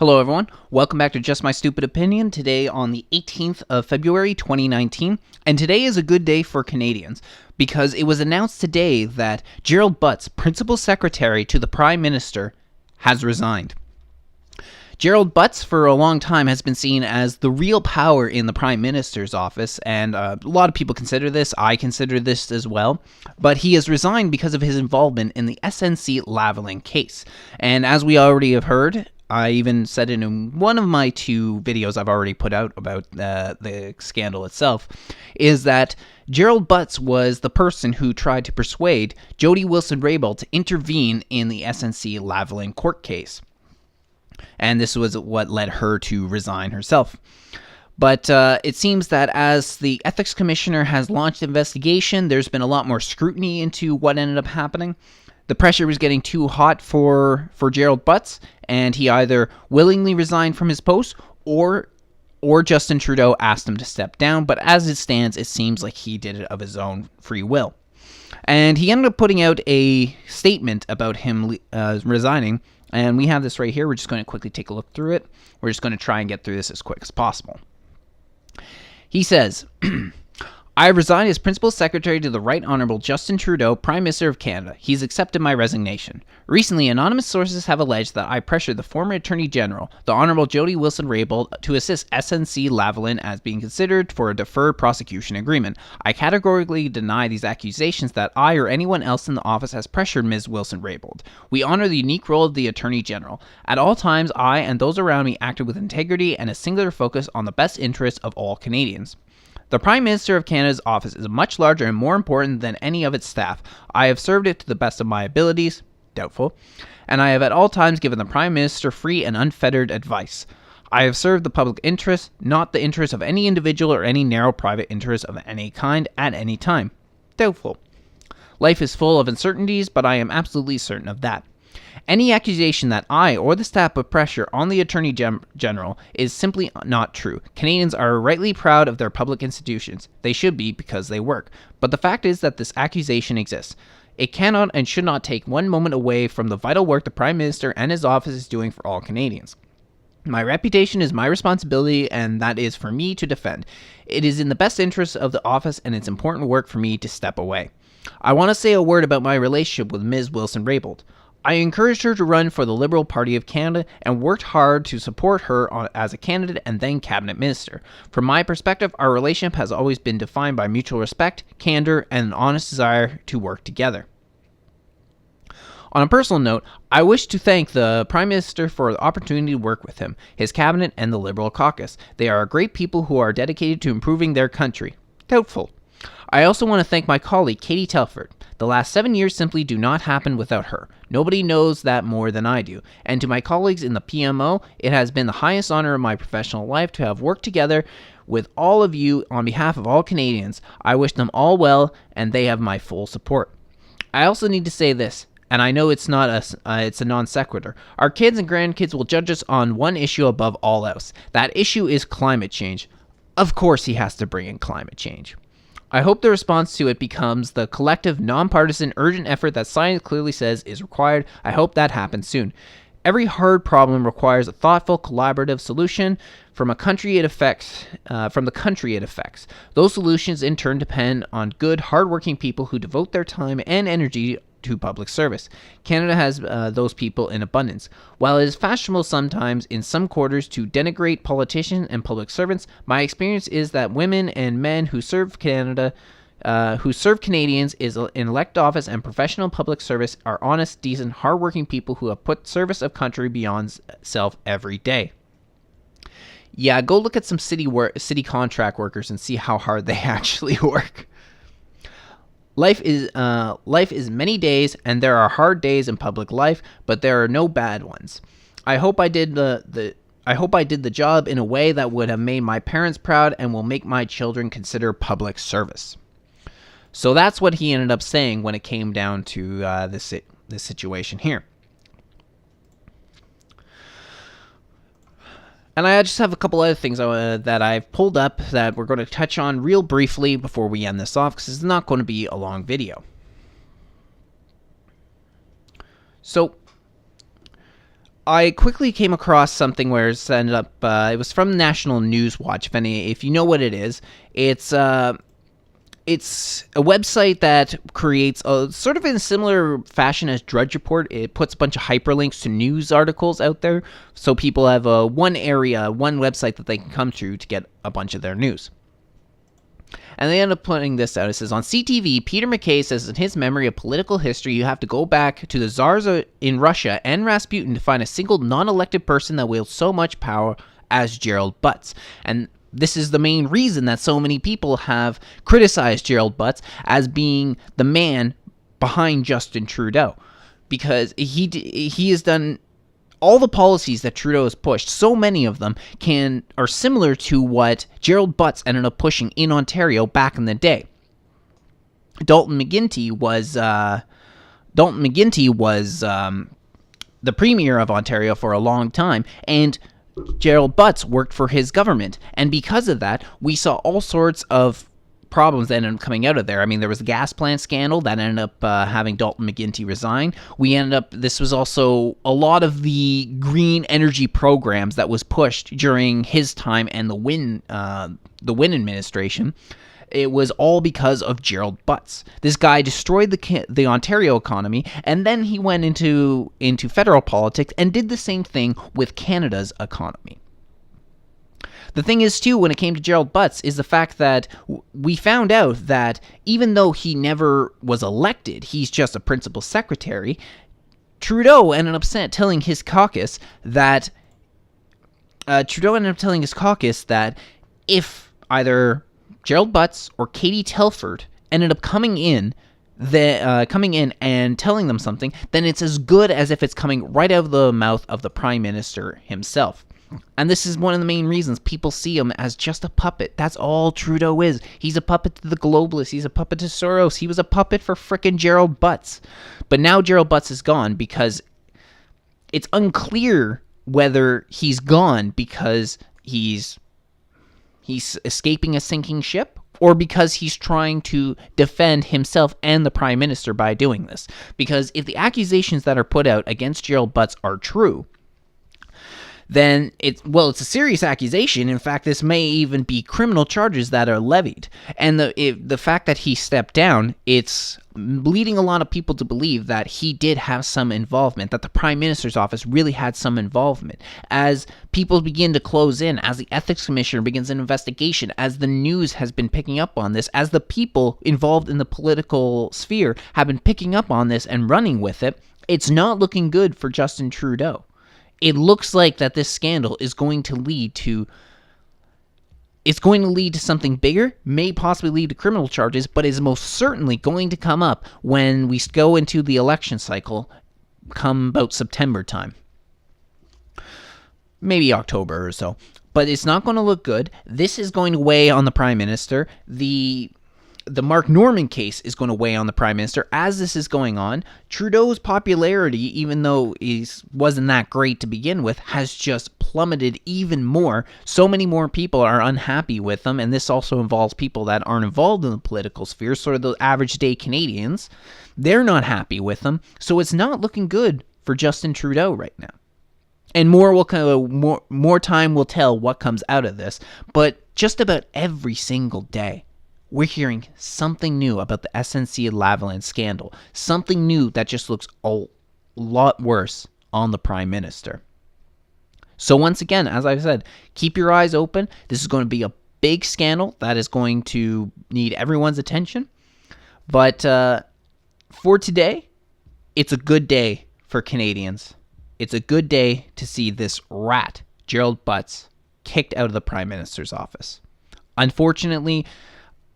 Hello everyone, welcome back to Just My Stupid Opinion, today on the 18th of February 2019, and today is a good day for Canadians, because it was announced today that Gerald Butts, Principal Secretary to the Prime Minister, has resigned. Gerald Butts, for a long time, has been seen as the real power in the Prime Minister's office, and a lot of people consider this, I consider this as well, but he has resigned because of his involvement in the SNC Lavalin case, and as we already have heard, I even said it in one of my two videos I've already put out about the scandal itself, is that Gerald Butts was the person who tried to persuade Jody Wilson-Raybould to intervene in the SNC Lavalin court case. And this was what led her to resign herself. But it seems that as the Ethics Commissioner has launched an investigation, there's been a lot more scrutiny into what ended up happening. The pressure was getting too hot for Gerald Butts, and he either willingly resigned from his post or Justin Trudeau asked him to step down. But as it stands, it seems like he did it of his own free will. And he ended up putting out a statement about him resigning, and we have this right here. We're just going to quickly take a look through it. We're just going to try and get through this as quick as possible. He says, I have resigned as Principal Secretary to the Right Honourable Justin Trudeau, Prime Minister of Canada. He's accepted my resignation. Recently, anonymous sources have alleged that I pressured the former Attorney General, the Honourable Jody Wilson-Raybould, to assist SNC Lavalin as being considered for a deferred prosecution agreement. I categorically deny these accusations that I or anyone else in the office has pressured Ms. Wilson-Raybould. We honour the unique role of the Attorney General. At all times, I and those around me acted with integrity and a singular focus on the best interests of all Canadians. The Prime Minister of Canada's office is much larger and more important than any of its staff. I have served it to the best of my abilities, doubtful, and I have at all times given the Prime Minister free and unfettered advice. I have served the public interest, not the interest of any individual or any narrow private interest of any kind at any time, doubtful. Life is full of uncertainties, but I am absolutely certain of that. Any accusation that I or the staff put pressure on the Attorney General is simply not true. Canadians are rightly proud of their public institutions. They should be because they work. But the fact is that this accusation exists. It cannot and should not take one moment away from the vital work the Prime Minister and his office is doing for all Canadians. My reputation is my responsibility, and that is for me to defend. It is in the best interest of the office, and it's important work for me to step away. I want to say a word about my relationship with Ms. Wilson-Raybould. I encouraged her to run for the Liberal Party of Canada and worked hard to support her as a candidate and then cabinet minister. From my perspective, our relationship has always been defined by mutual respect, candor, and an honest desire to work together. On a personal note, I wish to thank the Prime Minister for the opportunity to work with him, his cabinet, and the Liberal caucus. They are great people who are dedicated to improving their country. Doubtful. I also want to thank my colleague, Katie Telford. The last 7 years simply do not happen without her. Nobody knows that more than I do. And to my colleagues in the PMO, it has been the highest honor of my professional life to have worked together with all of you on behalf of all Canadians. I wish them all well, and they have my full support. I also need to say this, and I know it's a non sequitur. Our kids and grandkids will judge us on one issue above all else. That issue is climate change. Of course he has to bring in climate change. I hope the response to it becomes the collective, nonpartisan, urgent effort that science clearly says is required. I hope that happens soon. Every hard problem requires a thoughtful, collaborative solution from the country it affects. Those solutions, in turn, depend on good, hardworking people who devote their time and energy to public service. Canada has those people in abundance. While it is fashionable sometimes in some quarters to denigrate politicians and public servants, my experience is that women and men who serve Canadians in elect office and professional public service are honest, decent, hardworking people who have put service of country beyond self every day. Yeah, go look at some city contract workers and see how hard they actually work. Life is many days, and there are hard days in public life, but there are no bad ones. I hope I did the job in a way that would have made my parents proud and will make my children consider public service. So that's what he ended up saying when it came down to this situation here. And I just have a couple other things that I've pulled up that we're going to touch on real briefly before we end this off, because it's not going to be a long video. So, I quickly came across something where it ended up. It was from National News Watch. If you know what it is, it's a website that creates a sort of in a similar fashion as Drudge Report. It puts a bunch of hyperlinks to news articles out there, so people have one website that they can come to get a bunch of their news. And they end up putting this out. It says, on CTV, Peter MacKay says in his memory of political history, you have to go back to the Tsars in Russia and Rasputin to find a single non-elected person that wields so much power as Gerald Butts. And this is the main reason that so many people have criticized Gerald Butts as being the man behind Justin Trudeau. Because he has done all the policies that Trudeau has pushed. So many of them are similar to what Gerald Butts ended up pushing in Ontario back in the day. Dalton McGuinty was the premier of Ontario for a long time, and Gerald Butts worked for his government. And because of that, we saw all sorts of problems that ended up coming out of there. I mean, there was a gas plant scandal that ended up having Dalton McGuinty resign. This was also a lot of the green energy programs that was pushed during his time and the Wynne administration. It was all because of Gerald Butts. This guy destroyed the Ontario economy, and then he went into federal politics and did the same thing with Canada's economy. The thing is, too, when it came to Gerald Butts, is the fact that we found out that even though he never was elected, he's just a principal secretary, Trudeau ended up telling his caucus that if either Gerald Butts or Katie Telford ended up coming in and telling them something, then it's as good as if it's coming right out of the mouth of the Prime Minister himself. And this is one of the main reasons people see him as just a puppet. That's all Trudeau is. He's a puppet to the globalists. He's a puppet to Soros. He was a puppet for frickin' Gerald Butts. But now Gerald Butts is gone because it's unclear whether he's gone because he's escaping a sinking ship or because he's trying to defend himself and the Prime Minister by doing this. Because if the accusations that are put out against Gerald Butts are true, then it's a serious accusation. In fact, this may even be criminal charges that are levied. And the fact that he stepped down, it's leading a lot of people to believe that he did have some involvement, that the Prime Minister's office really had some involvement. As people begin to close in, as the Ethics Commissioner begins an investigation, as the news has been picking up on this, as the people involved in the political sphere have been picking up on this and running with it, it's not looking good for Justin Trudeau. It looks like that this scandal is going to lead to something bigger, may possibly lead to criminal charges, but is most certainly going to come up when we go into the election cycle come about September time. Maybe October or so. But it's not going to look good. This is going to weigh on the Prime Minister. The Mark Norman case is going to weigh on the Prime Minister as this is going on. Trudeau's popularity, even though he wasn't that great to begin with, has just plummeted even more. So many more people are unhappy with him, and this also involves people that aren't involved in the political sphere, sort of the average day Canadians. They're not happy with him, so it's not looking good for Justin Trudeau right now. And more time will tell what comes out of this, but just about every single day, we're hearing something new about the SNC Lavalin scandal. Something new that just looks a lot worse on the Prime Minister. So once again, as I've said, keep your eyes open. This is going to be a big scandal that is going to need everyone's attention. But for today, it's a good day for Canadians. It's a good day to see this rat, Gerald Butts, kicked out of the Prime Minister's office. Unfortunately,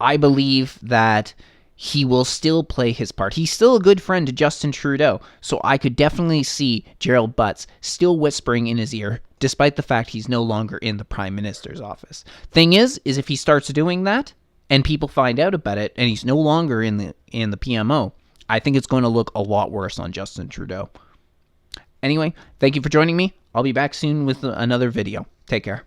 I believe that he will still play his part. He's still a good friend to Justin Trudeau, so I could definitely see Gerald Butts still whispering in his ear, despite the fact he's no longer in the Prime Minister's office. Thing is if he starts doing that, and people find out about it, and he's no longer in the PMO, I think it's going to look a lot worse on Justin Trudeau. Anyway, thank you for joining me. I'll be back soon with another video. Take care.